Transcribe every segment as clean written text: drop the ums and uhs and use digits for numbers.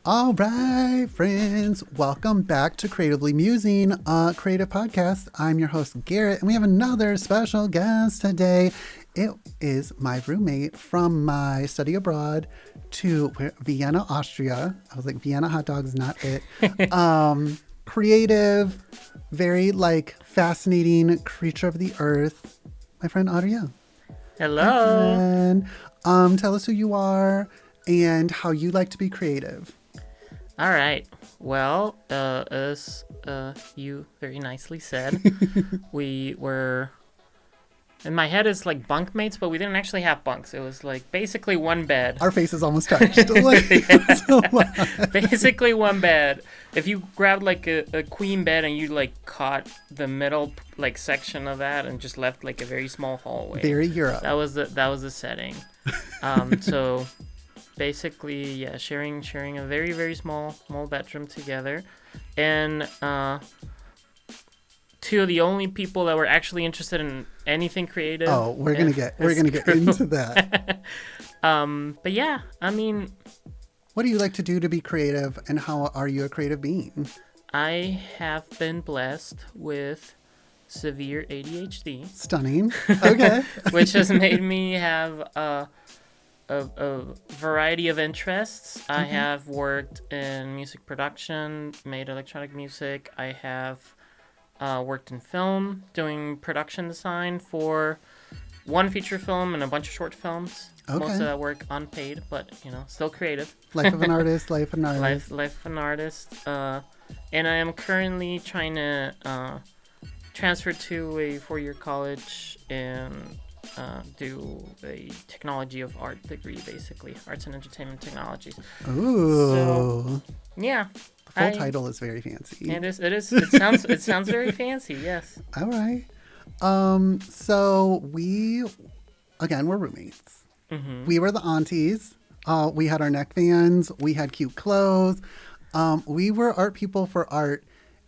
All right, friends, welcome back to Creatively Musing, a creative podcast. I'm your host, Garrett, and we have another special guest today. It is my roommate from my study abroad to Vienna, Austria. I was like, Vienna hot dogs, not it. Creative, very fascinating creature of the earth, my friend Ariel. Hello. And tell us who you are and how you like to be creative. All right. Well, as you very nicely said, we were... In my head, it's like bunkmates, but we didn't actually have bunks. It was like basically one bed. Our faces almost touched. Basically one bed. If you grabbed like a queen bed and you like caught the middle section of that and just left like a very small hallway. Very Europe. That was the setting. So basically, yeah, sharing a very, very small bedroom together, and two of the only people that were actually interested in anything creative. Oh, we're gonna get into that. But yeah, I mean, what do you like to do to be creative, and how are you a creative being? I have been blessed with severe ADHD. Stunning. Okay. Which has made me have a variety of interests. I have worked in music production, made electronic music. I have worked in film, doing production design for one feature film and a bunch of short films. Okay. Most of that work unpaid, but still creative. Life of an artist. Life of an artist. Life of an artist. And I am currently trying to transfer to a 4-year college and do a technology of art degree, basically arts and entertainment technologies. Ooh. So, yeah. The full title is very fancy. It is. It sounds very fancy. Yes. All right. So we're roommates. Mm-hmm. We were the aunties. We had our neckbands. We had cute clothes. We were art people for art.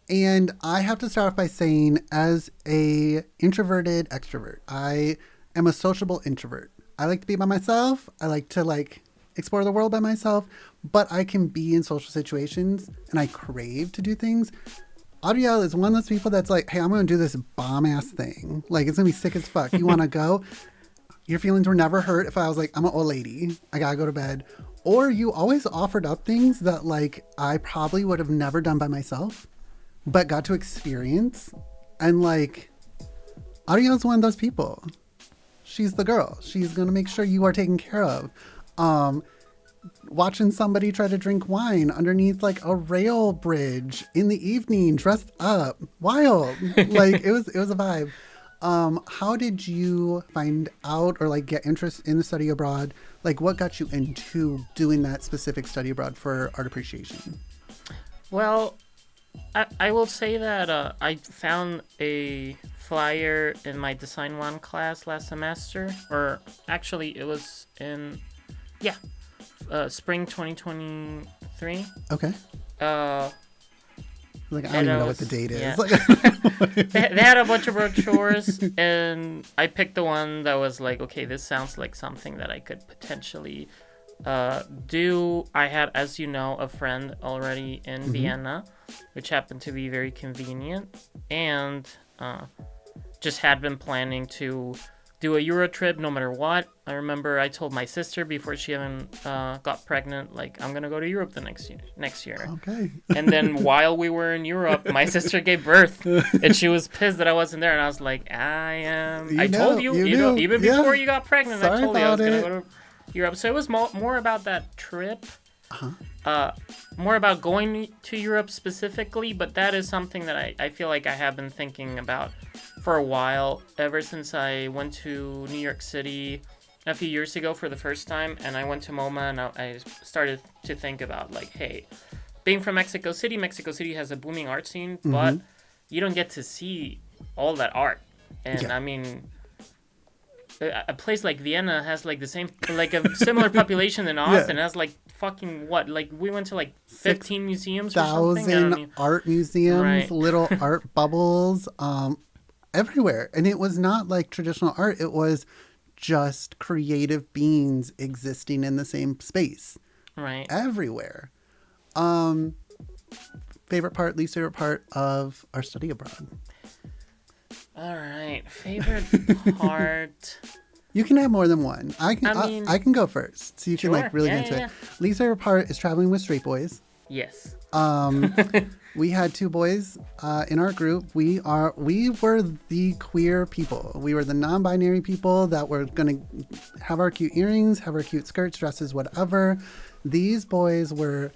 And I have to start off by saying, as a introverted extrovert, I am a sociable introvert. I like to be by myself. I like to explore the world by myself, but I can be in social situations and I crave to do things. Ariel is one of those people that's like, hey, I'm going to do this bomb ass thing. Like, it's going to be sick as fuck. You want to go? Your feelings were never hurt if I was like, I'm an old lady. I got to go to bed. Or you always offered up things that I probably would have never done by myself, but got to experience. And Ariel's one of those people. She's the girl. She's going to make sure you are taken care of. Watching somebody try to drink wine underneath a rail bridge in the evening, dressed up, wild. It was a vibe. How did you find out or get interest in the study abroad? What got you into doing that specific study abroad for art appreciation? Well, I will say that I found a flyer in my Design 1 class last semester, or actually it was in, spring 2023. Okay. I don't even know what the date is. Yeah. They had a bunch of brochures, and I picked the one that was okay, this sounds like something that I could potentially do. I had, as you know, a friend already in Vienna, which happened to be very convenient, and just had been planning to do a Euro trip no matter what. I remember I told my sister before she even got pregnant, I'm gonna go to Europe the next year. Okay. And then while we were in Europe, my sister gave birth, and she was pissed that I wasn't there. And I was like, I told you, even before you got pregnant, I told you I was gonna go to Europe. So it was more about that trip. More about going to Europe specifically, but that is something that I feel like I have been thinking about for a while, ever since I went to New York City a few years ago for the first time, and I went to MoMA, and I started to think about hey, being from Mexico City has a booming art scene, but you don't get to see all that art. And I mean, a place like Vienna has the same, a similar population than Austin. It has fucking what? We went to 15 museums or something. 6,000 art museums, right. Little art bubbles, everywhere. And it was not traditional art. It was just creative beings existing in the same space. Right. Everywhere. Favorite part, least favorite part of our study abroad? All right. Favorite part. You can have more than one. I can go first, so you can like really get into it. Least favorite part is traveling with straight boys. Yes. We had 2 boys in our group. We were the queer people. We were the non-binary people that were gonna have our cute earrings, have our cute skirts, dresses, whatever. These boys were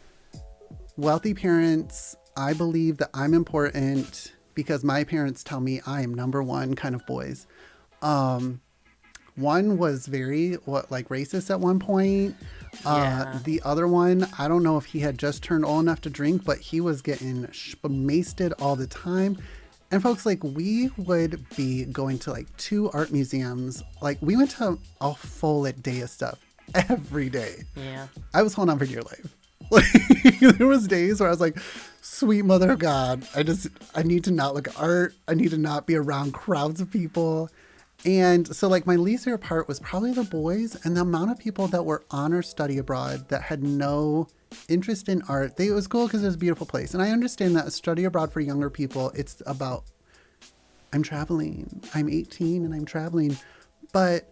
wealthy parents. I believe that I'm important because my parents tell me I am number one kind of boys. One was very racist at one point. The other one, I don't know if he had just turned old enough to drink, but he was getting masted all the time. And folks, like, we would be going to like 2 art museums. Like, we went to a full day of stuff every day. Yeah. I was holding on for dear life. Like, there was days where I was like, sweet mother of God, I need to not look at art. I need to not be around crowds of people. And so like my least favorite part was probably the boys and the amount of people that were on our study abroad that had no interest in art. It was cool because it was a beautiful place. And I understand that a study abroad for younger people, it's about, I'm traveling, I'm 18 and I'm traveling. But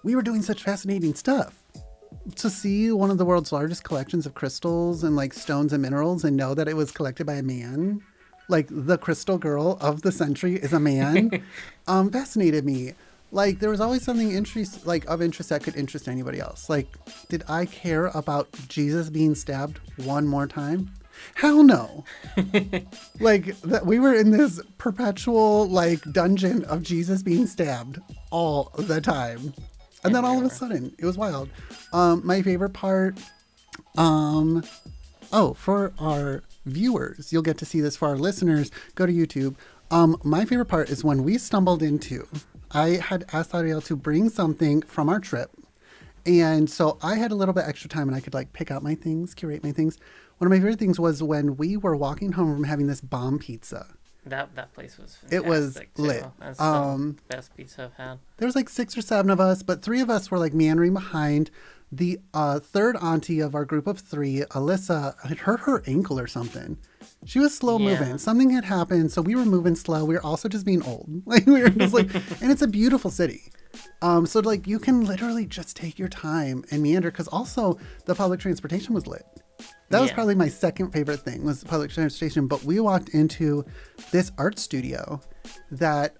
we were doing such fascinating stuff. To see one of the world's largest collections of crystals and like stones and minerals and know that it was collected by a man, like the crystal girl of the century is a man, fascinated me. Like there was always something of interest that could interest anybody else. Like, did I care about Jesus being stabbed one more time? Hell no. Like that we were in this perpetual like dungeon of Jesus being stabbed all the time. And then all of a sudden, it was wild. My favorite part, for our viewers, you'll get to see this. For our listeners, go to YouTube. My favorite part is when we stumbled into, I had asked Ariel to bring something from our trip. And so I had a little bit extra time and I could like pick out my things, curate my things. One of my favorite things was when we were walking home from having this bomb pizza. That place was fantastic. It was lit. That's the best pizza I've had. There was like 6 or 7 of us, but 3 of us were like meandering behind. The third auntie of our group of 3, Alyssa, had hurt her ankle or something. She was slow moving. Something had happened, so we were moving slow. We were also just being old. Like we were just like, and it's a beautiful city. So like you can literally just take your time and meander, because also the public transportation was lit. That was probably my second favorite thing, was public transportation. But we walked into this art studio that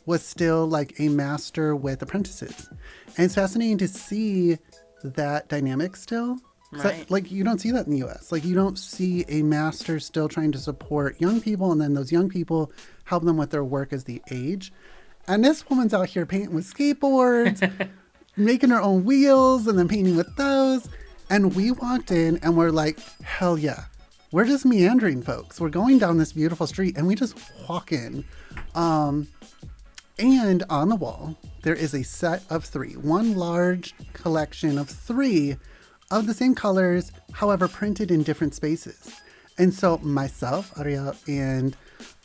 was still like a master with apprentices. And it's fascinating to see that dynamic still. Right. Like you don't see that in the US. Like you don't see a master still trying to support young people, and then those young people help them with their work as they age. And this woman's out here painting with skateboards, making her own wheels and then painting with those. And we walked in and we're like, hell yeah. We're just meandering, folks. We're going down this beautiful street and we just walk in. And on the wall, there is a set of 3. One large collection of 3 of the same colors, however, printed in different spaces. And so myself, Ariel, and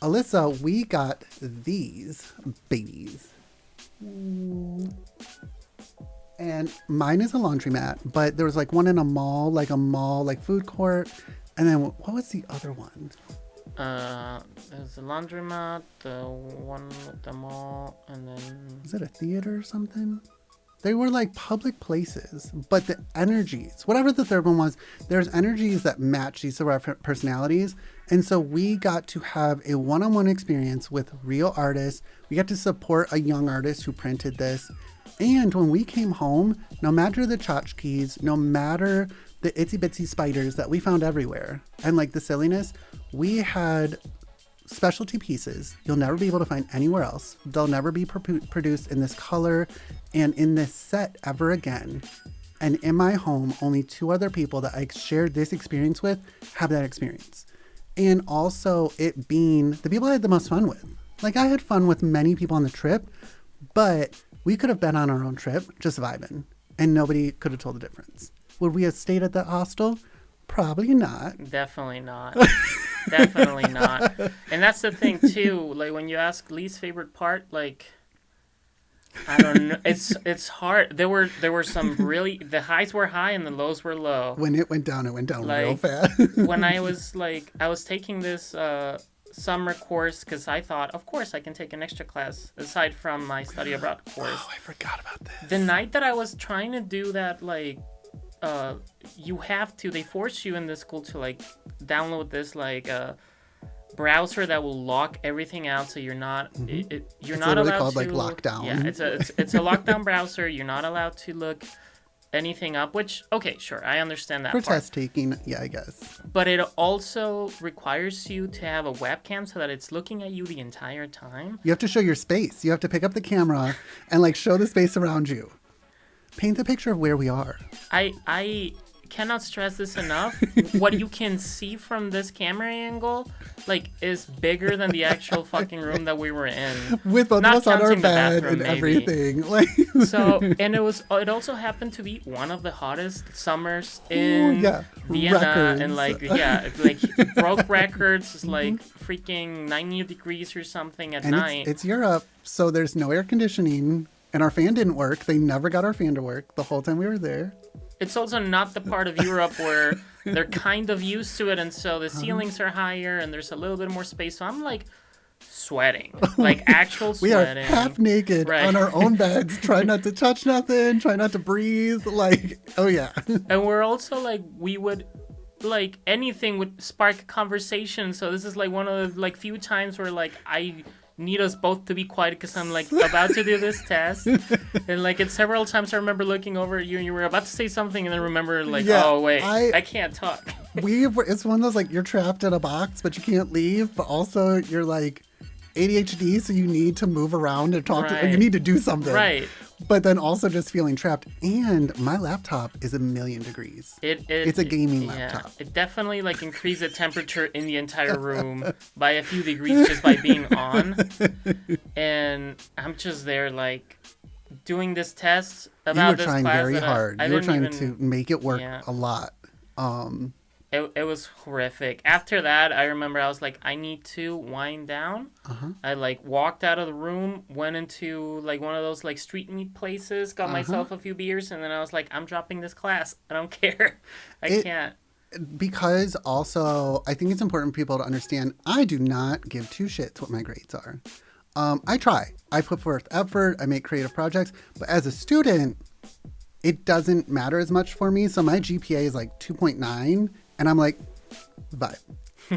Alyssa, we got these babies. And mine is a laundromat, but there was like one in a mall, like food court. And then what was the other one? There's the laundromat, the one with the mall, and then... Is it a theater or something? They were like public places, but the energies, whatever the third one was, there's energies that match each of our personalities. And so we got to have a one-on-one experience with real artists. We got to support a young artist who printed this. And when we came home, no matter the tchotchkes, no matter the itsy bitsy spiders that we found everywhere, and like the silliness, we had specialty pieces you'll never be able to find anywhere else. They'll never be produced in this color and in this set ever again. And in my home, only 2 other people that I shared this experience with have that experience. And also it being the people I had the most fun with. Like I had fun with many people on the trip, but we could have been on our own trip just vibing and nobody could have told the difference. Would we have stayed at that hostel? Probably not. Definitely not. Definitely not. And that's the thing too, like when you ask least favorite part, like I don't know. It's hard. There were some really, the highs were high and the lows were low. When it went down Like, real fast. when I was taking this summer course because I thought, of course, I can take an extra class aside from my study abroad course. Oh, I forgot about this. The night that I was trying to do that, they force you in this school to download this browser that will lock everything out, so you're not you're it's not literally allowed called to, lockdown. Yeah, it's a lockdown browser. You're not allowed to look anything up, which, okay, sure, I understand that for part. test taking, yeah, I guess. But it also requires you to have a webcam so that it's looking at you the entire time. You have to show your space. You have to pick up the camera and show the space around you. Paint the picture of where we are. I cannot stress this enough. What you can see from this camera angle is bigger than the actual fucking room that we were in, with both of us on our bed and maybe. everything. So, and it also happened to be one of the hottest summers in Vienna. Records. And broke records. It's freaking 90 degrees or something at night. It's Europe, so there's no air conditioning, and our fan didn't work. They never got our fan to work the whole time we were there. It's also not the part of Europe where they're kind of used to it, and so the ceilings are higher, and there's a little bit more space. So I'm sweating, actual we sweating. We are half naked on our own beds, trying not to touch nothing, trying not to breathe. Oh yeah. And we're also we would anything would spark conversation. So this is one of the few times where I need us both to be quiet because I'm about to do this test, and it's several times I remember looking over at you and you were about to say something and then remember oh wait, I can't talk. It's one of those you're trapped in a box but you can't leave, but also you're ADHD, so you need to move around and talk to, or you need to do something, right? But then also just feeling trapped. And my laptop is 1,000,000 degrees. It's a gaming laptop. It definitely increased the temperature in the entire room by a few degrees just by being on. And I'm just there doing this test about this class. You were trying very hard. You were trying to make it work a lot. It was horrific. After that, I remember I was I need to wind down. I walked out of the room, went into one of those street meat places, got myself a few beers, and then I was I'm dropping this class. I don't care. I can't. Because also, I think it's important for people to understand, I do not give two shits what my grades are. I try. I put forth effort. I make creative projects. But as a student, it doesn't matter as much for me. So my GPA is 2.9. And I'm vibe.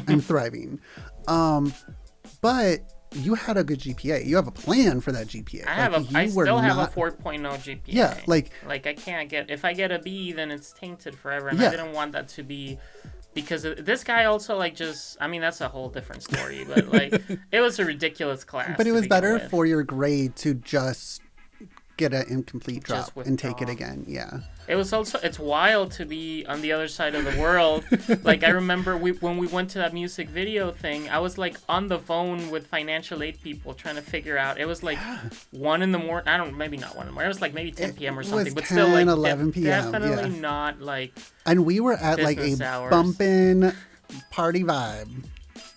I'm thriving. But you had a good GPA. You have a plan for that GPA. I still have a 4.0 GPA. Yeah, I can't get, if I get a B, then it's tainted forever. And I didn't want that to be, because this guy also that's a whole different story. But it was a ridiculous class. But it was better for your grade to just get an incomplete drop and take it again. Yeah. It was also, it's wild to be on the other side of the world. I remember when we went to that music video thing, I was on the phone with financial aid people trying to figure out. It was 1 in the morning. Maybe not 1 in the morning. It was maybe 10 p.m. or something. But 10, still 11 p.m. Definitely not And we were at business a hours. bumpin' party vibe.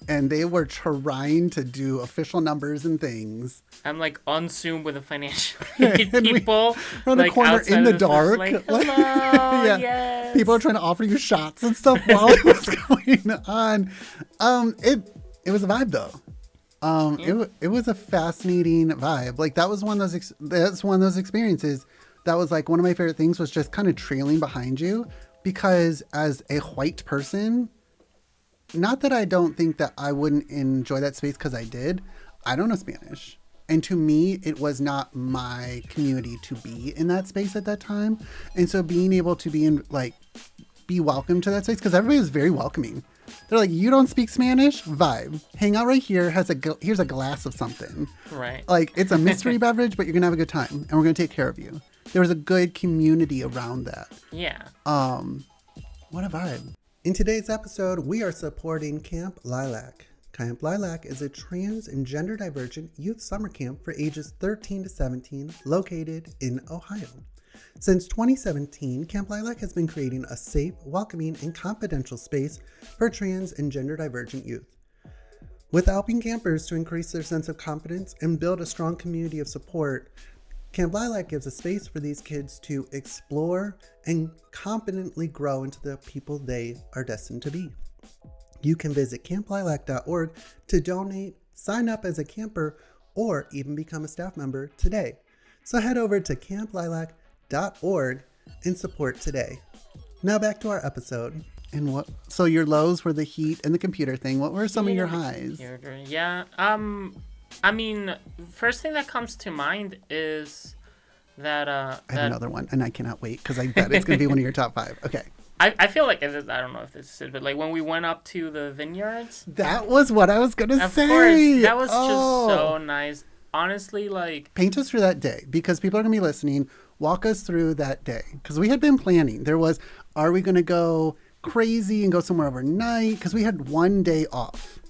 And they were trying to do official numbers and things. I'm on Zoom with the financial aid people. We're on the corner in the dark. Hello, yes. People are trying to offer you shots and stuff while it was going on. It was a vibe though. It was a fascinating vibe. That was that's one of those experiences that was one of my favorite things, was just kind of trailing behind you, because as a white person, not that I don't think that I wouldn't enjoy that space, because I did. I don't know Spanish. And to me, it was not my community to be in that space at that time. And so being able to be in, be welcome to that space, because everybody was very welcoming. They're you don't speak Spanish? Vibe. Hang out right here. Here's a glass of something. Right. It's a mystery beverage, but you're going to have a good time. And we're going to take care of you. There was a good community around that. Yeah. What a vibe. In today's episode, we are supporting Camp Lilac. Camp Lilac is a trans and gender divergent youth summer camp for ages 13 to 17 located in Ohio. Since 2017, Camp Lilac has been creating a safe, welcoming, and confidential space for trans and gender divergent youth. With helping campers to increase their sense of confidence and build a strong community of support, Camp Lilac gives a space for these kids to explore and confidently grow into the people they are destined to be. You can visit camplilac.org to donate, sign up as a camper, or even become a staff member today. So head over to camplilac.org and support today. Now back to our episode. And so your lows were the heat and the computer thing. What were some of your highs? Yeah. I mean, first thing that comes to mind is that I have another one, and I cannot wait because I bet it's going to be one of your top 5. Okay. I feel like, I don't know if this is it, but like when we went up to the vineyards. That was what I was going to say. Of course. That was just so nice. Honestly, like... Paint us through that day, because people are going to be listening. Walk us through that day. Because we had been planning. There was, are we going to go crazy and go somewhere overnight? Because we had one day off.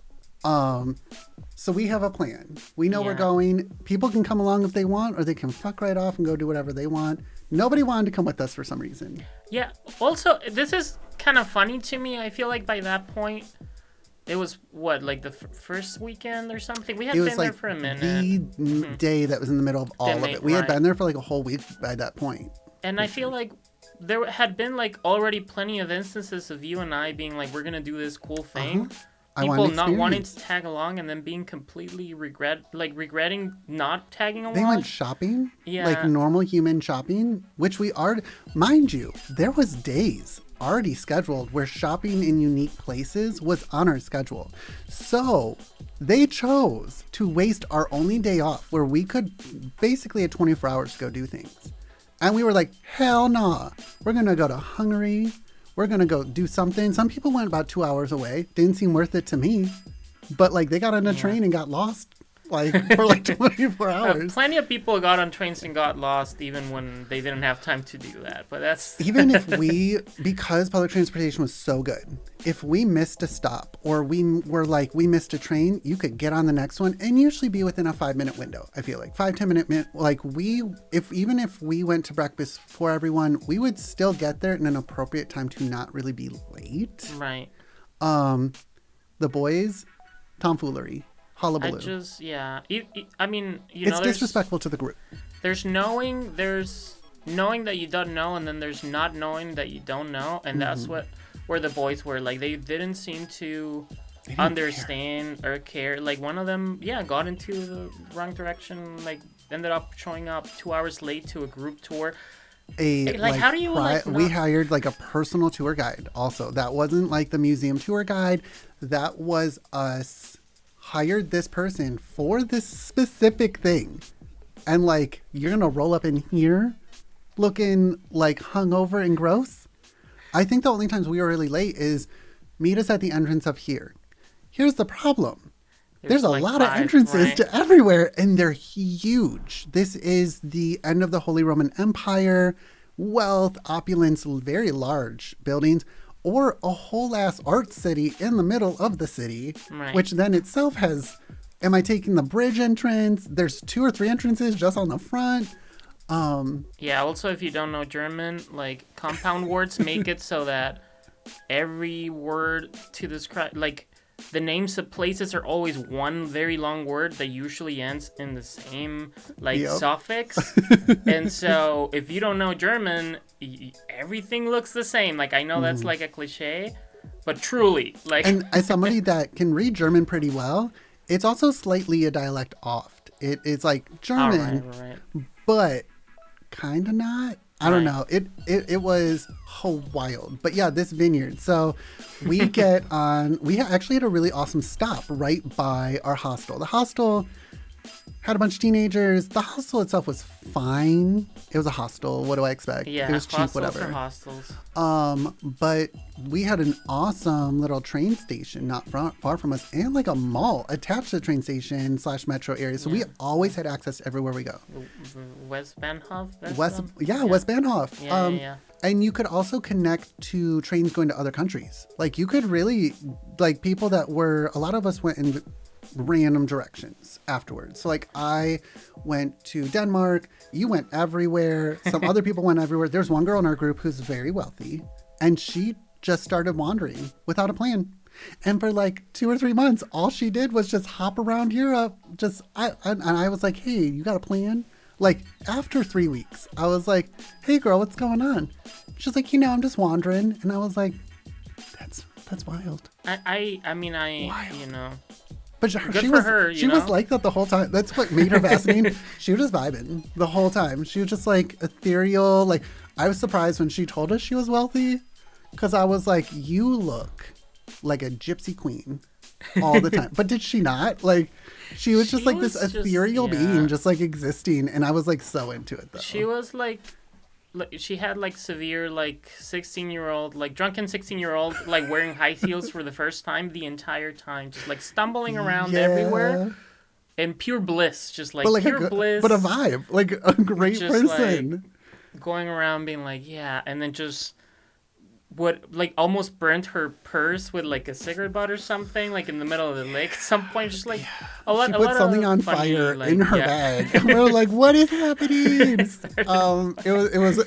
So we have a plan. We know we're going. People can come along if they want, or they can fuck right off and go do whatever they want. Nobody wanted to come with us for some reason. Yeah. Also, this is kind of funny to me. I feel like by that point, it was what, like the first weekend or something? We had been there for a minute. The day that was in the middle of all of it. We had been there for like a whole week by that point. And I feel like there had been like already plenty of instances of you and I being like, we're going to do this cool thing. People not wanting to tag along and then being completely regretting not tagging along. They went shopping, yeah, like normal human shopping, which we are. Mind you, there was days already scheduled where shopping in unique places was on our schedule. So they chose to waste our only day off where we could basically at 24 hours to go do things. And we were like, hell nah, we're going to go to Hungary. We're going to go do something. Some people went about 2 hours away. Didn't seem worth it to me. But like they got on a train and got lost like for like 24 hours. Plenty of people got on trains and got lost even when they didn't have time to do that. But that's... Even if because public transportation was so good, if we missed a stop or we missed a train, you could get on the next one and usually be within a 5-minute window. I feel like 5-10 minute, like even if we went to breakfast for everyone, we would still get there in an appropriate time to not really be late. Right. The boys, tomfoolery. Hullabaloo. I mean, it's disrespectful to the group. There's knowing that you don't know, and then there's not knowing that you don't know, and that's where the boys were. Like, they didn't seem to understand or care. Like, one of them, got into the wrong direction, like, ended up showing up 2 hours late to a group tour. How do you we hired like a personal tour guide also. That wasn't like the museum tour guide. That was us hired this person for this specific thing. And like, you're gonna roll up in here looking like hungover and gross. I think the only times we were really late is meet us at the entrance of here. Here's the problem. There's a lot of entrances to everywhere, and they're huge. This is the end of the Holy Roman Empire, wealth, opulence, very large buildings, or a whole ass art city in the middle of the city, which then itself has, am I taking the bridge entrance? There's 2 or 3 entrances just on the front. Also, if you don't know German, like, compound words make it so that every word to describe, like, the names of places are always one very long word that usually ends in the same, suffix. And so if you don't know German, everything looks the same. Like, I know that's like a cliche, but truly, like... And as somebody that can read German pretty well, it's also slightly a dialect oft. It's like German, but kind of not. I don't know. It was wild. But yeah, this vineyard. So we get on, we actually had a really awesome stop right by our hostel. The hostel had a bunch of teenagers. The hostel itself was fine. It was a hostel. What do I expect? Yeah, it was cheap, whatever. For hostels. But we had an awesome little train station not far from us, and like a mall attached to the train station / metro area. So we always had access to everywhere we go. West Bahnhof? West Bahnhof. Yeah. And you could also connect to trains going to other countries. Like, you could really, like, people that were, a lot of us went in random directions afterwards. So like, I went to Denmark, you went everywhere, some other people went everywhere. There's one girl in our group who's very wealthy, and she just started wandering without a plan. And for like 2 or 3 months, all she did was just hop around Europe. And I was like, hey, you got a plan? Like after 3 weeks, I was like, "Hey, girl, what's going on?" She's like, "I'm just wandering," and I was like, "That's wild." I mean, Wild. But her, she was like that the whole time. That's what made her fascinating. She was just vibing the whole time. She was just like ethereal. Like I was surprised when she told us she was wealthy, because I was like, "You look like a gypsy queen all the time." But did she not? Like she was just like this ethereal being, just like existing, and I was like so into it though. She was like she had like severe like 16-year-old like drunken 16-year-old like wearing high heels for the first time the entire time, just like stumbling around everywhere in pure bliss, just like pure bliss, but a vibe, like a great person, like, going around being like and then just almost burnt her purse with like a cigarette butt or something, like in the middle of the lake at some point, just like she put something on fire in her bag, and we're like, what is happening? It was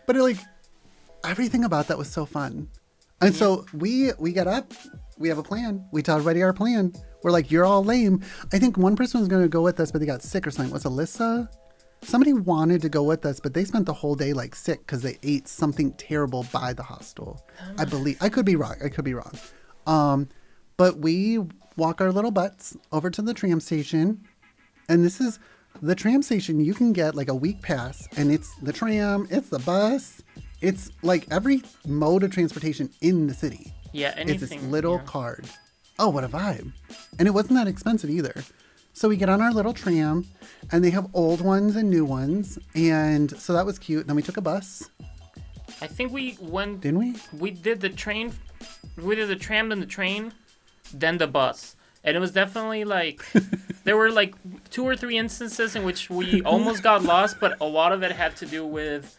but like everything about that was so fun. And so we get up, we have a plan, we tell everybody our plan, we're like, you're all lame. I think one person was going to go with us, but they got sick or something. Was Alyssa? Somebody wanted to go with us, but they spent the whole day like sick because they ate something terrible by the hostel. I believe. I could be wrong. But we walk our little butts over to the tram station, and this is the tram station. You can get like a week pass, and it's the tram, it's the bus, it's like every mode of transportation in the city. Yeah, anything. It's this little card. Oh, what a vibe! And it wasn't that expensive either. So we get on our little tram, and they have old ones and new ones, and so that was cute. Then we took a bus. I think we went. Didn't we? We did the train. We did the tram, then the train, then the bus, and it was definitely like there were like 2 or 3 instances in which we almost got lost, but a lot of it had to do with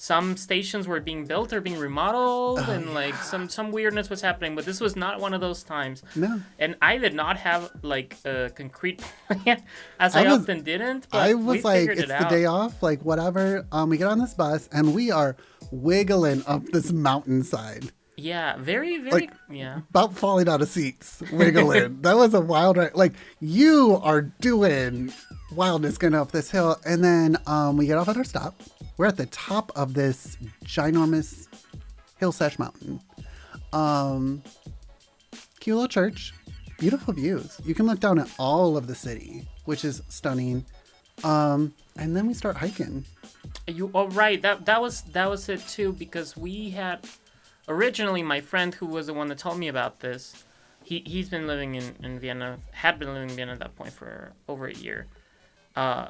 some stations were being built or being remodeled, and like some weirdness was happening. But this was not one of those times. No. And I did not have like a concrete plan, as I often didn't. But I was like, it's the day off, like whatever. We get on this bus and we are wiggling up this mountainside. Yeah, very, like, about falling out of seats, wiggling. That was a wild ride. Like you are doing wildness going up this hill, and then we get off at our stop. We're at the top of this ginormous hill/mountain. Cute little church, beautiful views. You can look down at all of the city, which is stunning. And then we start hiking. Right. That was it too, because we had originally my friend who was the one that told me about this. He's been living in Vienna, had been living in Vienna at that point for over a year.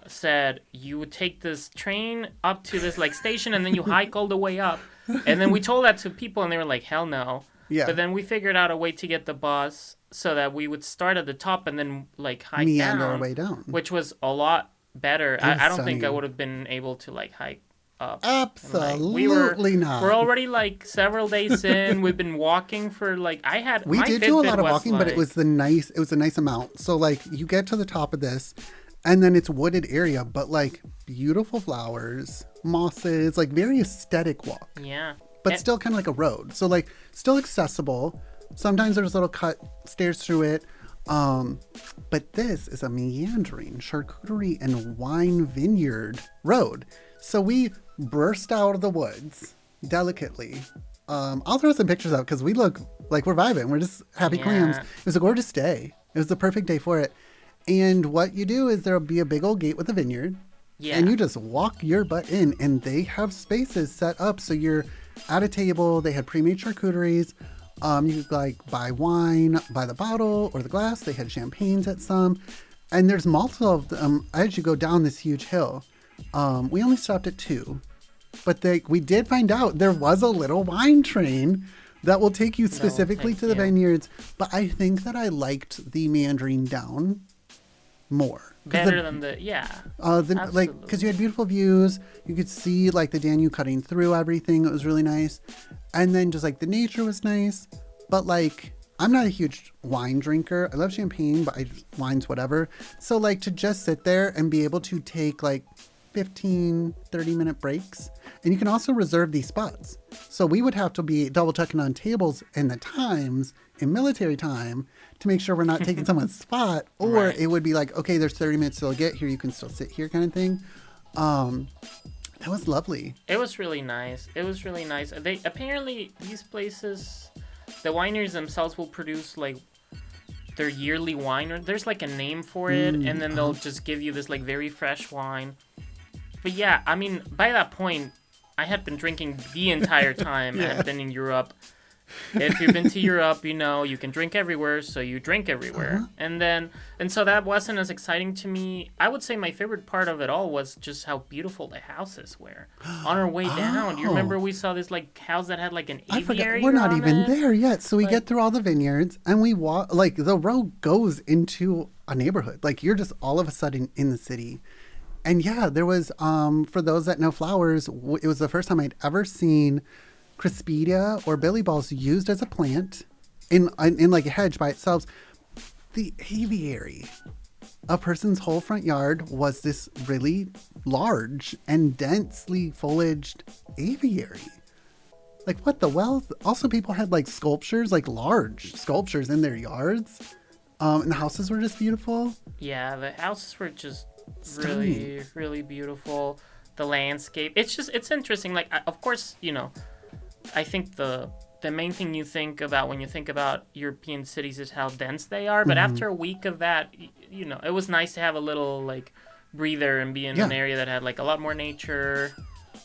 Said you would take this train up to this like station and then you hike all the way up. And then we told that to people and they were like, hell no. Yeah. But then we figured out a way to get the bus so that we would start at the top and then like hike meander our way down, which was a lot better. I don't think I would have been able to like hike up. Absolutely not. We're already like several days in. We've been walking for like we did do a lot of walking, but it was a nice amount. So like you get to the top of this. And then it's wooded area, but like beautiful flowers, mosses, like very aesthetic walk. Yeah. But still kind of like a road. So like still accessible. Sometimes there's little cut stairs through it. But this is a meandering charcuterie and wine vineyard road. So we burst out of the woods delicately. I'll throw some pictures out because we look like we're vibing. We're just happy clams. It was a gorgeous day. It was the perfect day for it. And what you do is there'll be a big old gate with a vineyard. Yeah. And you just walk your butt in, and they have spaces set up. So you're at a table. They had pre-made charcuteries. You could like buy wine by the bottle or the glass. They had champagnes at some. And there's multiple of them as you go down this huge hill. We only stopped at 2. But we did find out there was a little wine train that will take you specifically to the vineyards. But I think that I liked the meandering down more. Better than like, because you had beautiful views. You could see like the Danube cutting through everything. It was really nice. And then just like the nature was nice. But like, I'm not a huge wine drinker. I love champagne, but wine's whatever. So like to just sit there and be able to take like 15, 30-minute breaks. And you can also reserve these spots. So we would have to be double checking on tables and the times in military time to make sure we're not taking someone's spot. Or Right. it would be like, okay, there's 30 minutes till I get here. You can still sit here kind of thing. That was lovely. It was really nice. They apparently, these places, the wineries themselves will produce like their yearly wine, or there's like a name for it, and then they'll just give you this like very fresh wine. But yeah, I mean, by that point, I had been drinking the entire time I had been in Europe. If you've been to Europe, you know you can drink everywhere, so you drink everywhere. And so that wasn't as exciting to me. I would say my favorite part of it all was just how beautiful the houses were. On our way down, do you remember we saw this like house that had like an aviary? I forgot. We're not even there yet. So we get through all the vineyards and we walk, like the road goes into a neighborhood. Like you're just all of a sudden in the city. And yeah, there was, for those that know flowers, it was the first time I'd ever seen Crispidia or Billy Balls used as a plant in like a hedge by itself. The aviary, a person's whole front yard, was this really large and densely foliaged aviary. Like what the wealth? Also, people had like sculptures, like large sculptures in their yards. And the houses were just beautiful. Yeah, the houses were just Stunning. really, really beautiful. The landscape. It's interesting. Like, of course, you know, I think the main thing you think about when you think about European cities is how dense they are. But after a week of that, you know, it was nice to have a little like breather and be in an area that had like a lot more nature,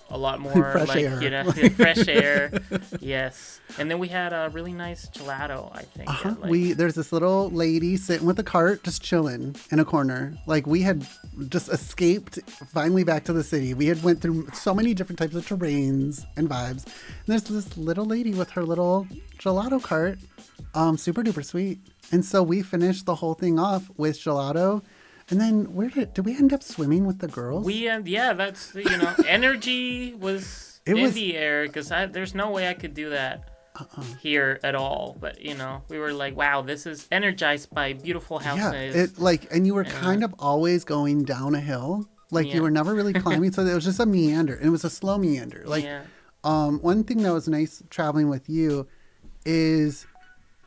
a lot more fresh like air. you know fresh air. Yes, and then we had a really nice gelato. I think. at, like, There's this little lady sitting with a cart, just chilling in a corner. Like we had just escaped finally back to the city. We had went through so many different types of terrains and vibes. And there's this little lady with her little gelato cart, super duper sweet. And so we finished the whole thing off with gelato. And then did we end up swimming with the girls? That's energy was the air because there's no way I could do that here at all. But we were like, wow, this is energized by beautiful houses. And you were kind of always going down a hill. Like you were never really climbing, so it was just a meander, and it was a slow meander. One thing that was nice traveling with you is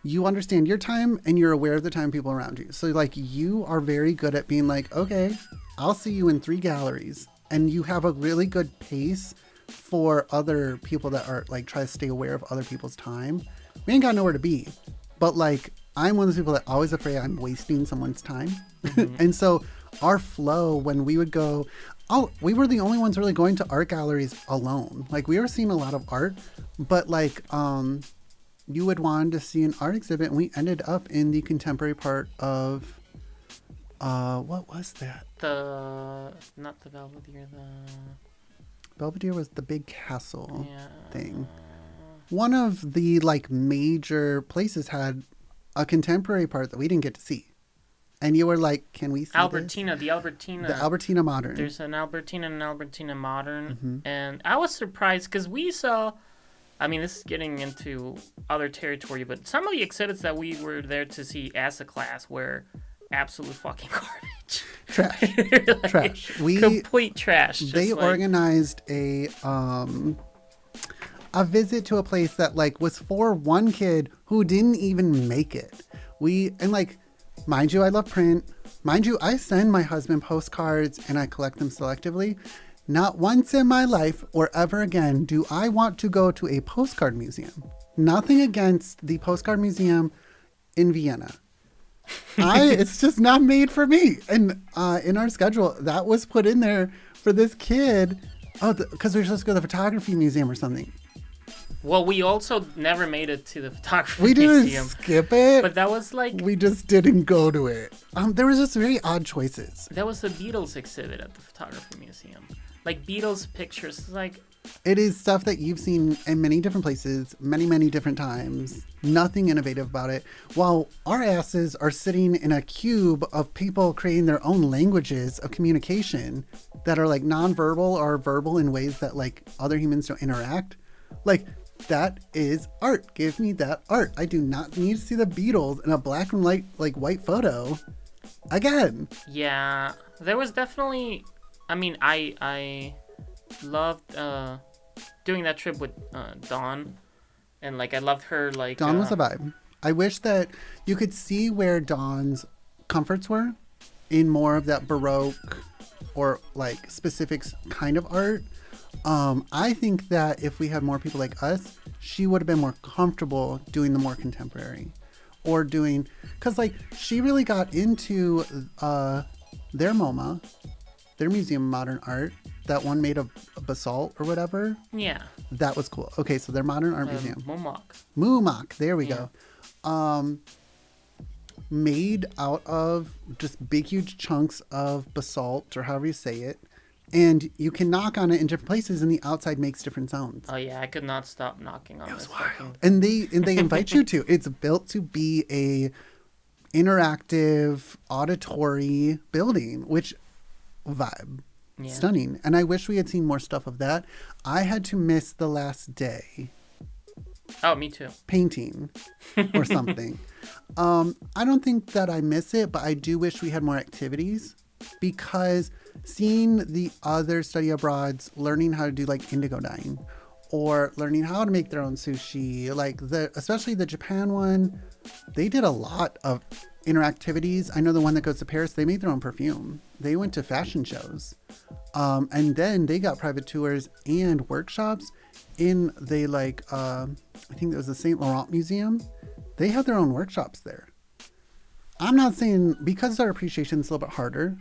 you understand your time and you're aware of the time of people around you. So like you are very good at being like, okay, I'll see you in 3 galleries. And you have a really good pace for other people that are like, try to stay aware of other people's time. We ain't got nowhere to be, but like, I'm one of those people that always afraid I'm wasting someone's time. Mm-hmm. And so our flow when we would go, we were the only ones really going to art galleries alone. Like we were seeing a lot of art, but like, you would want to see an art exhibit, and we ended up in the contemporary part of, what was that? Not the Belvedere, Belvedere was the big castle thing. One of the like major places had a contemporary part that we didn't get to see. And you were like, can we see Albertina, this? The Albertina. The Albertina Modern. There's an Albertina and an Albertina Modern. Mm-hmm. And I was surprised because we saw, I mean, this is getting into other territory, but some of the exhibits that we were there to see as a class were absolute fucking garbage. Trash. Trash. Complete trash. They organized a visit to a place that like was for one kid who didn't even make it. Mind you, I love print. Mind you, I send my husband postcards and I collect them selectively. Not once in my life or ever again do I want to go to a postcard museum. Nothing against the postcard museum in Vienna. It's just not made for me. And in our schedule, that was put in there for this kid. Because we were supposed to go to the photography museum or something. Well, we also never made it to the photography museum. We didn't skip it. But that was like... We just didn't go to it. There was just very odd choices. That was the Beatles exhibit at the photography museum. Like Beatles pictures, like... It is stuff that you've seen in many different places, many, many different times. Nothing innovative about it. While our asses are sitting in a cube of people creating their own languages of communication that are like nonverbal or verbal in ways that like other humans don't interact. Like, that is art. Give me that art. I do not need to see the Beatles in a black and white photo again. Yeah, there was definitely I mean, I loved doing that trip with Dawn, and like I loved her like Dawn was a vibe. I wish that you could see where Dawn's comforts were in more of that Baroque or like specific kind of art. I think that if we had more people like us, she would have been more comfortable doing the more contemporary or doing, because like she really got into their MoMA, their Museum of Modern Art, that one made of basalt or whatever. Yeah. That was cool. Okay, so their Modern Art Museum. MUMAC. There we go. Made out of just big, huge chunks of basalt, or however you say it. And you can knock on it in different places, and the outside makes different sounds. Oh yeah, I could not stop knocking on this. Wild. And they invite you to. It's built to be a interactive, auditory building, which vibe. Yeah. Stunning. And I wish we had seen more stuff of that. I had to miss the last day. Oh, me too. Painting or something. I don't think that I miss it, but I do wish we had more activities, because seeing the other study abroads learning how to do like indigo dyeing or learning how to make their own sushi, like especially the Japan one, they did a lot of interactivities. I know the one that goes to Paris, they made their own perfume. They went to fashion shows. And then they got private tours and workshops in I think it was the Saint Laurent Museum. They had their own workshops there. I'm not saying, because our appreciation is a little bit harder,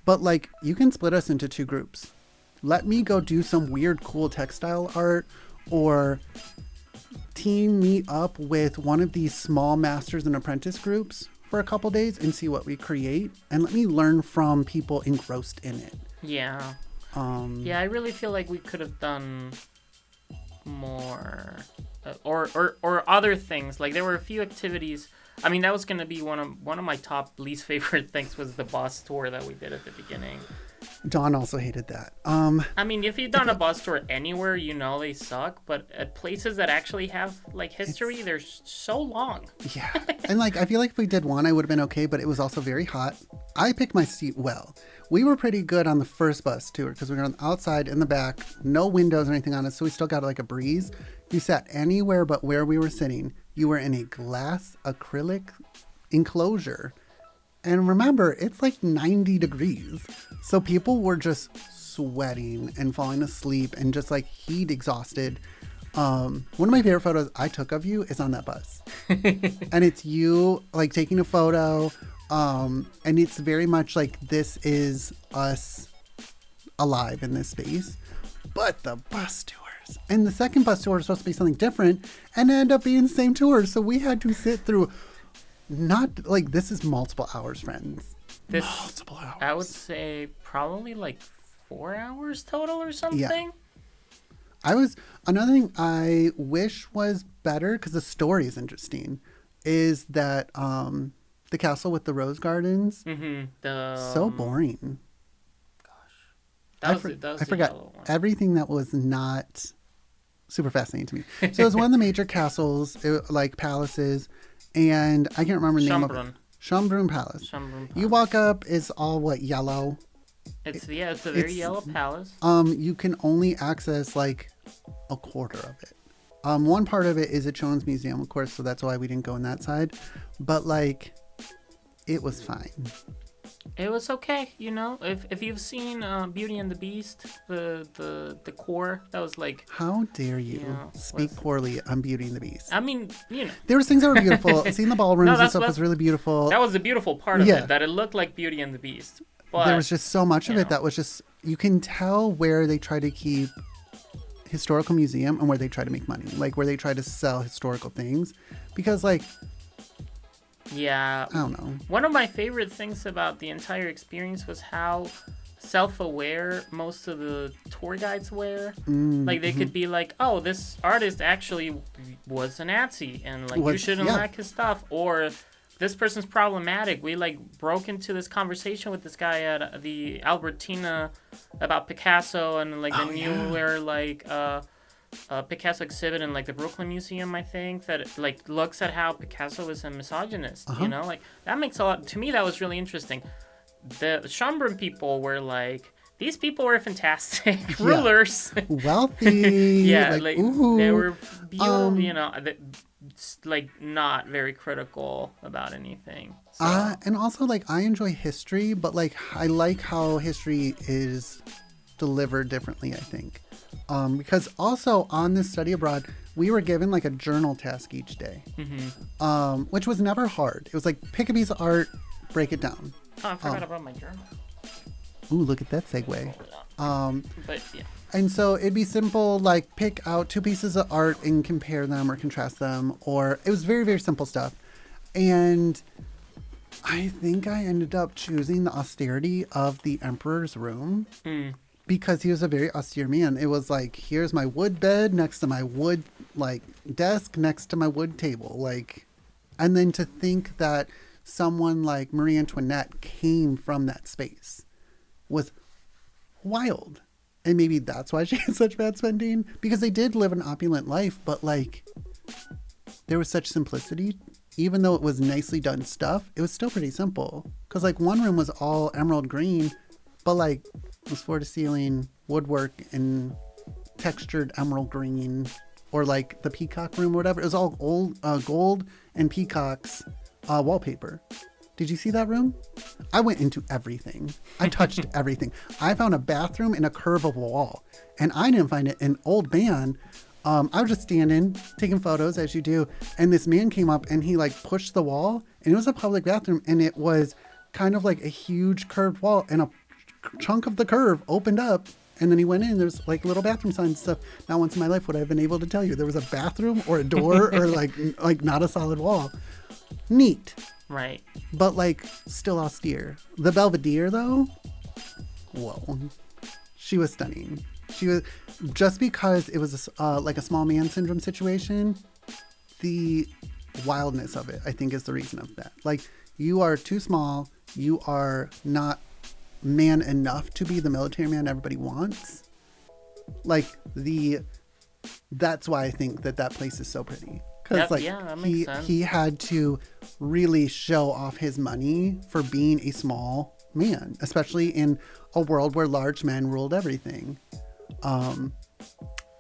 but like you can split us into two groups. Let me go do some weird, cool textile art, or team me up with one of these small masters and apprentice groups for a couple days and see what we create, and let me learn from people engrossed in it. Yeah. Yeah, I really feel like we could have done more, or other things. Like there were a few activities. I mean, that was gonna be one of my top least favorite things was the bus tour that we did at the beginning. Dawn also hated that. I mean, if you've done a bus tour anywhere, you know they suck. But at places that actually have like history, they're so long. Yeah, and like I feel like if we did one, I would have been okay. But it was also very hot. I picked my seat well. We were pretty good on the first bus tour because we were on the outside in the back, no windows or anything on us, so we still got like a breeze. You sat anywhere but where we were sitting. You were in a glass acrylic enclosure. And remember, it's like 90 degrees. So people were just sweating and falling asleep and just like heat exhausted. One of my favorite photos I took of you is on that bus. And it's you like taking a photo. And it's very much like this is us alive in this space. But the bus tours. And the second bus tour was supposed to be something different and it ended up being the same tour. So we had to sit through, not like, this is multiple hours, friends. Multiple hours. I would say probably like 4 hours total or something. Yeah. Another thing I wish was better, because the story is interesting, is that the castle with the rose gardens. Mm-hmm. So boring. I forgot everything that was not super fascinating to me. So it was one of the major castles, like palaces, and I can't remember the name of it. Schönbrunn Palace. You walk up, it's all yellow. It's a very yellow palace. You can only access like a quarter of it. One part of it is a children's museum, of course, so that's why we didn't go on that side. But like, it was fine. It was okay, you know. If you've seen Beauty and the Beast, the core, that was like. How dare you speak poorly on Beauty and the Beast? I mean, you know. There was things that were beautiful. Seeing the ballrooms and stuff was really beautiful. That was the beautiful part of it, that it looked like Beauty and the Beast. But there was just so much of it that was just, you can tell where they try to keep historical museum and where they try to make money, like where they try to sell historical things, because like. Yeah. I don't know. One of my favorite things about the entire experience was how self-aware most of the tour guides were. Like they could be like, oh, this artist actually was a Nazi and like you shouldn't like his stuff, or this person's problematic. We like broke into this conversation with this guy at the Albertina about Picasso and like the newer like Picasso exhibit in like the Brooklyn Museum, I think, that like looks at how Picasso is a misogynist. You know, like that makes a lot to me. That was really interesting. The Schönbrunn people were like, these people were fantastic rulers. Wealthy. Yeah, like they were beautiful, you know, like not very critical about anything. So. And also, like, I enjoy history, but like I like how history is delivered differently, I think. Because also on this study abroad, we were given like a journal task each day, which was never hard. It was like, pick a piece of art, break it down. Oh, I forgot about my journal. Ooh, look at that segue. But yeah. And so it'd be simple, like pick out 2 pieces of art and compare them or contrast them, or it was very, very simple stuff. And I think I ended up choosing the austerity of the emperor's room because he was a very austere man. It was like, here's my wood bed next to my wood like desk next to my wood table, like, and then to think that someone like Marie Antoinette came from that space was wild. And maybe that's why she had such bad spending, because they did live an opulent life, but like there was such simplicity. Even though it was nicely done stuff, it was still pretty simple. Because like one room was all emerald green, but like it was floor to ceiling woodwork and textured emerald green, or like the peacock room or whatever. It was all old gold and peacocks wallpaper. Did you see that room? I went into everything. I touched everything. I found a bathroom in a curve of a wall, and I didn't find it. An old man. I was just standing, taking photos as you do, and this man came up and he like pushed the wall, and it was a public bathroom, and it was kind of like a huge curved wall, and a chunk of the curve opened up, and then he went in. There's like little bathroom signs and stuff. Not once in my life would I have been able to tell you there was a bathroom or a door or like not a solid wall. Neat. Right. But like still austere. The Belvedere though, whoa, she was stunning. She was, just because it was like a small man syndrome situation, the wildness of it, I think, is the reason of that. Like, you are too small. You are not man enough to be the military man everybody wants. Like, that's why I think that place is so pretty. Because that makes sense. He had to really show off his money for being a small man, especially in a world where large men ruled everything.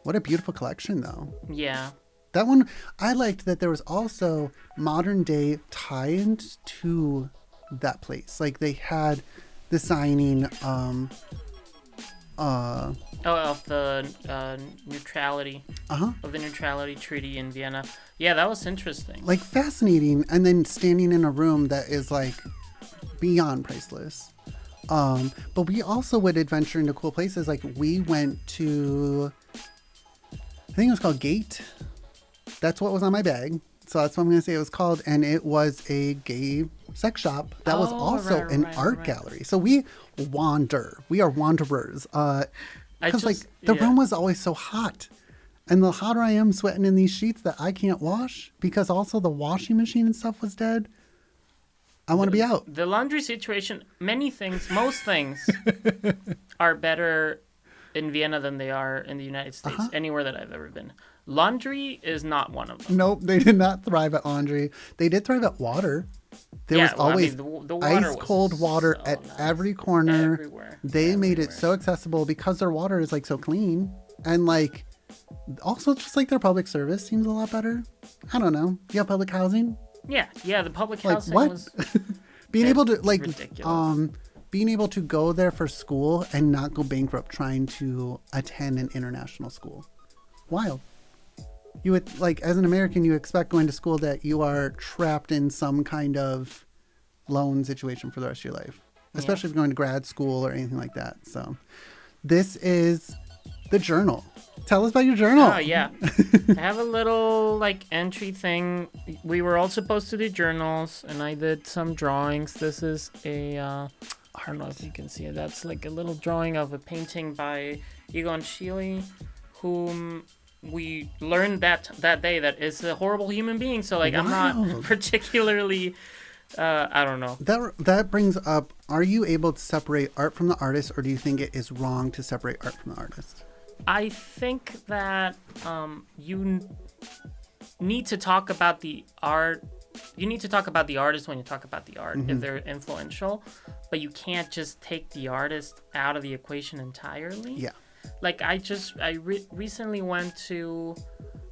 What a beautiful collection, though. Yeah. That one, I liked that there was also modern day tie-ins to that place. Like they had the signing of the neutrality. Of the neutrality treaty in Vienna. Yeah, that was interesting. Like fascinating. And then standing in a room that is like beyond priceless. But we also would adventure into cool places. Like we went to, I think it was called Gate. That's what was on my bag. So that's what I'm going to say it was called. And it was a gay sex shop that was also an art gallery. So we wander. We are wanderers. Because like the room was always so hot. And the hotter I am sweating in these sheets that I can't wash, because also the washing machine and stuff was dead. I want to be out. The laundry situation, most things are better in Vienna than they are in the United States, anywhere that I've ever been. Laundry is not one of them. Nope, they did not thrive at laundry. They did thrive at water. There was always the water ice cold water so at nice. Every corner. Everywhere. They made it so accessible because their water is like so clean. And like, also just like their public service seems a lot better. I don't know. You have public housing? Yeah, the public housing was being able to like ridiculous. Being able to go there for school and not go bankrupt trying to attend an international school. Wild. You would, like, as an American, you expect going to school that you are trapped in some kind of loan situation for the rest of your life, especially if you're going to grad school or anything like that. So this is the journal. Tell us about your journal. Oh, yeah. I have a little, like, entry thing. We were all supposed to do journals, and I did some drawings. This is a, I don't know if you can see it. That's, like, a little drawing of a painting by Egon Schiele, whom we learned that day that is a horrible human being. So, like, wow. I'm not particularly... I don't know. That brings up, are you able to separate art from the artist, or do you think it is wrong to separate art from the artist? I think that you need to talk about the art you need to talk about the artist when you talk about the art, if they're influential, but you can't just take the artist out of the equation entirely. Yeah. Like I recently went to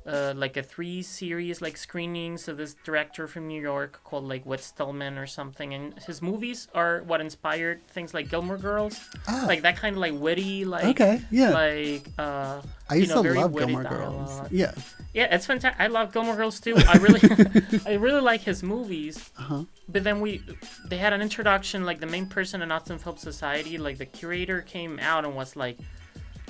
like a 3-series like screenings of this director from New York called like Whit Stillman or something, and his movies are what inspired things like Gilmore Girls, like that kind of like witty, like like I used to love Gilmore Girls. Yeah, it's fantastic. I love Gilmore Girls too. I really I really like his movies. But then they had an introduction, like the main person in Austin Film Society, like the curator came out and was like,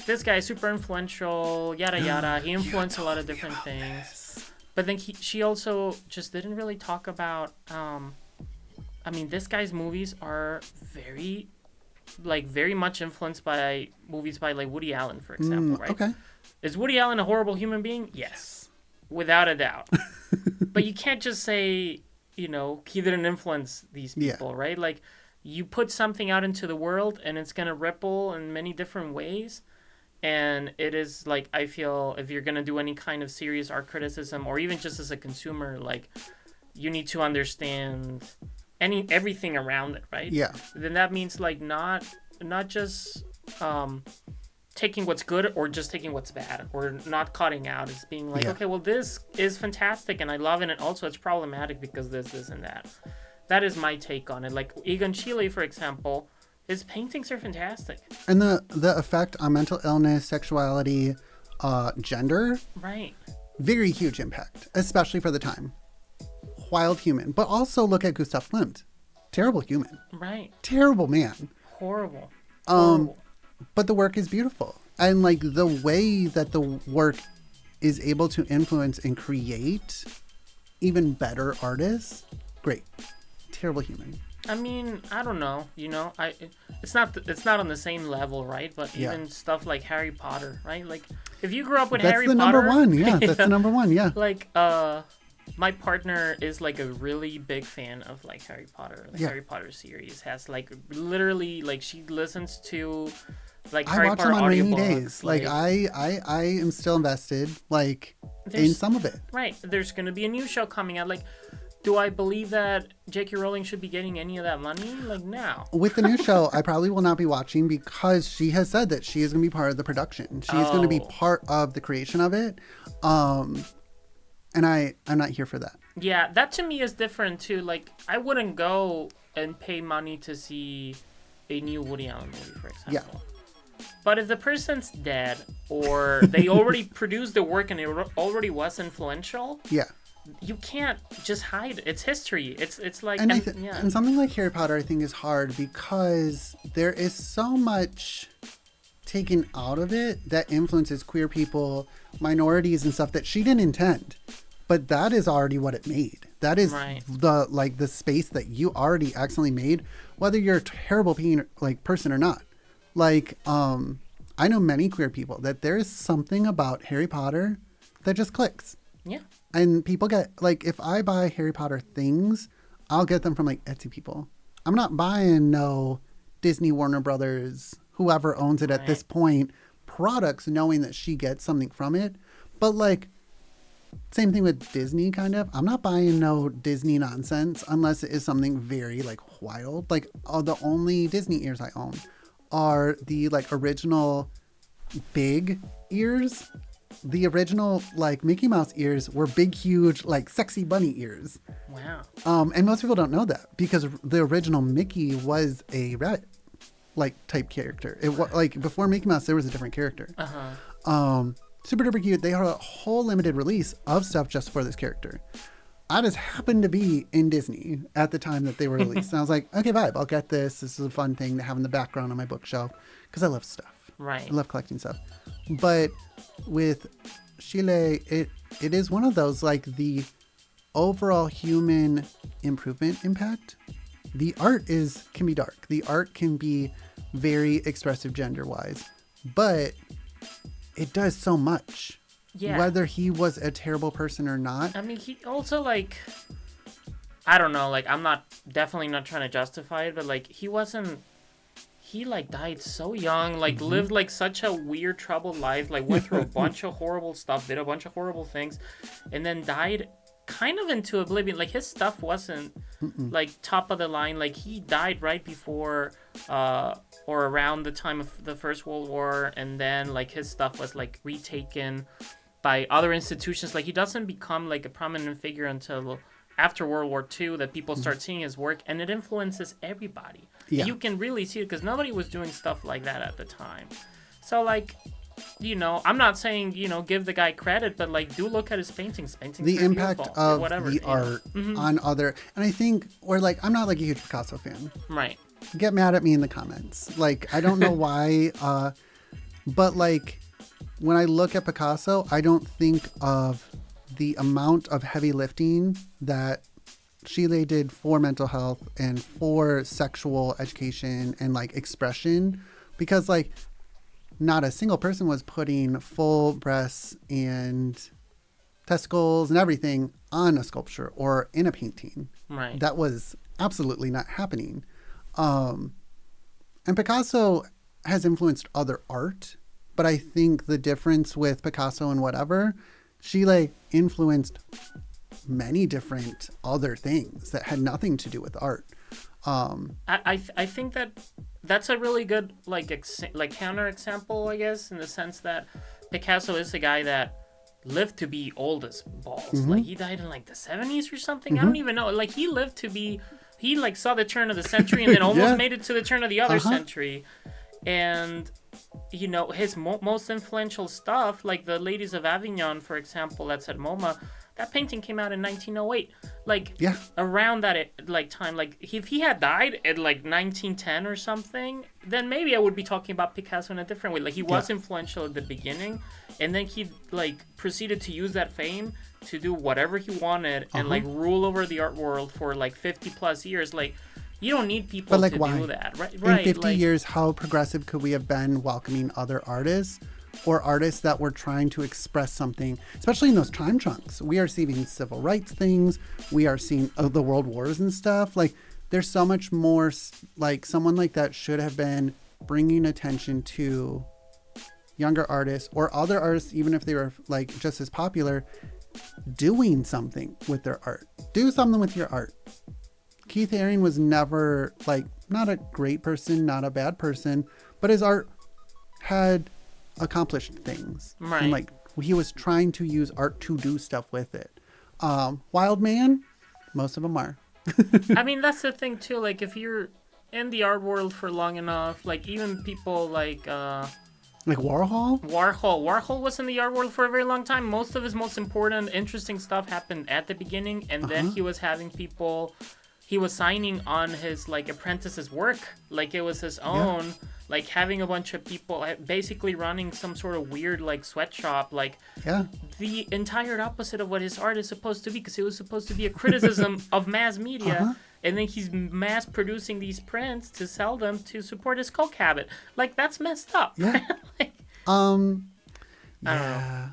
this guy is super influential, yada yada. He influenced a lot of different things. But then she also just didn't really talk about. I mean, this guy's movies are very much influenced by movies by like Woody Allen, for example, right? Okay. Is Woody Allen a horrible human being? Yes, without a doubt. But you can't just say, he didn't influence these people, right? Like, you put something out into the world, and it's gonna ripple in many different ways. And it is like, I feel if you're going to do any kind of serious art criticism, or even just as a consumer, like, you need to understand everything around it, right? Yeah. Then that means like not just taking what's good or just taking what's bad, or not cutting out. It's being like, okay, well, this is fantastic and I love it, and also it's problematic because this and that. That is my take on it. Like Egon Schiele, for example, his paintings are fantastic. And the effect on mental illness, sexuality, gender. Right. Very huge impact, especially for the time. Wild human. But also look at Gustav Klimt. Terrible human. Right. Terrible man. Horrible. But the work is beautiful. And like the way that the work is able to influence and create even better artists. Great. Terrible human. I mean, I don't know, it's not on the same level, right? But even stuff like Harry Potter, right? Like, if you grew up with Harry Potter... That's the number one, yeah. That's the number one, yeah. Like, my partner is, like, a really big fan of, like, Harry Potter. The Harry Potter series has, like, literally, like, she listens to, like, Harry Potter audiobooks. I watch them on rainy days. Like, I am still invested, like, in some of it. Right. There's going to be a new show coming out, like... Do I believe that J.K. Rowling should be getting any of that money? Like, no. With the new show, I probably will not be watching because she has said that she is going to be part of the production. She is going to be part of the creation of it. And I'm not here for that. Yeah, that to me is different too. Like, I wouldn't go and pay money to see a new Woody Allen movie, for example. Yeah. But if the person's dead, or they already produced the work and it already was influential... Yeah. You can't just hide it. It's history. It's like... And something like Harry Potter, I think, is hard because there is so much taken out of it that influences queer people, minorities and stuff that she didn't intend. But that is already what it made. That is the space that you already accidentally made, whether you're a terrible person or not. Like, I know many queer people that there is something about Harry Potter that just clicks. Yeah. And people get, like, if I buy Harry Potter things, I'll get them from, like, Etsy people. I'm not buying no Disney, Warner Brothers, whoever owns it at this point, products knowing that she gets something from it. But, like, same thing with Disney, kind of. I'm not buying no Disney nonsense unless it is something very, like, wild. Like, the only Disney ears I own are the, like, original big ears. The original, like, Mickey Mouse ears were big, huge, like, sexy bunny ears. Wow. And most people don't know that because the original Mickey was a rabbit, like, type character. It was, like, before Mickey Mouse, there was a different character. Super duper cute. They had a whole limited release of stuff just for this character. I just happened to be in Disney at the time that they were released. And I was like, okay, vibe, I'll get this. This is a fun thing to have in the background on my bookshelf because I love stuff. Right. I love collecting stuff. But with Schiele, it is one of those, like, the overall human improvement impact. The art can be dark. The art can be very expressive gender-wise. But it does so much. Yeah. Whether he was a terrible person or not. I mean, he also, like... I don't know, like, I'm definitely not trying to justify it, but, like, he like died so young, like lived like such a weird troubled life, like went through a bunch of horrible stuff, did a bunch of horrible things, and then died kind of into oblivion. Like, his stuff wasn't like top of the line. Like, he died right before or around the time of the First World War, and then like his stuff was like retaken by other institutions. Like, he doesn't become like a prominent figure until after World War II, that people start seeing his work, and it influences everybody. Yeah. You can really see it because nobody was doing stuff like that at the time. So, like, you know, I'm not saying, you know, give the guy credit, but like, do look at his paintings. The impact of the art on other, and I think, or like, I'm not like a huge Picasso fan. Right. Get mad at me in the comments. Like, I don't know why, but like, when I look at Picasso, I don't think of the amount of heavy lifting that Chile did for mental health and for sexual education and like expression, because like, not a single person was putting full breasts and testicles and everything on a sculpture or in a painting. Right. That was absolutely not happening. And Picasso has influenced other art, but I think the difference with Picasso and whatever, Chile influenced many different other things that had nothing to do with art. I think that's a really good counter example, I guess, in the sense that Picasso is a guy that lived to be old as balls. Like, he died in like the 70s or something. I don't even know. Like, he lived to be, he like saw the turn of the century and then almost made it to the turn of the other century. And, you know, his most influential stuff, like the Ladies of Avignon, for example, that's at MoMA, that painting came out in 1908. Like, around that time. Like, if he had died at like 1910 or something, then maybe I would be talking about Picasso in a different way. Like, he was influential at the beginning, and then he like proceeded to use that fame to do whatever he wanted and like rule over the art world for like 50 plus years. Like, you don't need people to do that, right? In 50 years, how progressive could we have been welcoming other artists or artists that were trying to express something, especially in those time chunks? We are seeing civil rights things. We are seeing the world wars and stuff. Like, there's so much more, like, someone like that should have been bringing attention to younger artists or other artists, even if they were like just as popular, doing something with their art. Do something with your art. Keith Haring was never, like, not a great person, not a bad person, but his art had accomplished things. Right. And, like, he was trying to use art to do stuff with it. Wild Man, most of them are. I mean, that's the thing, too. Like, if you're in the art world for long enough, like, even people like Warhol? Warhol was in the art world for a very long time. Most of his most important, interesting stuff happened at the beginning, and then he was having people... He was signing on his, like, apprentices' work. Like, it was his own, like, having a bunch of people basically running some sort of weird, like, sweatshop. Like, the entire opposite of what his art is supposed to be, because it was supposed to be a criticism of mass media. And then he's mass producing these prints to sell them to support his coke habit. Like, that's messed up. Yeah. Like, I don't know.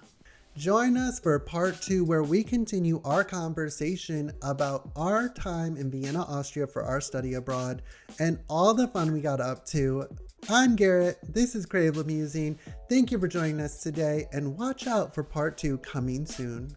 Join us for part 2, where we continue our conversation about our time in Vienna, Austria for our study abroad and all the fun we got up to. I'm Garrett. This is Creative Musing. Thank you for joining us today, and watch out for part 2 coming soon.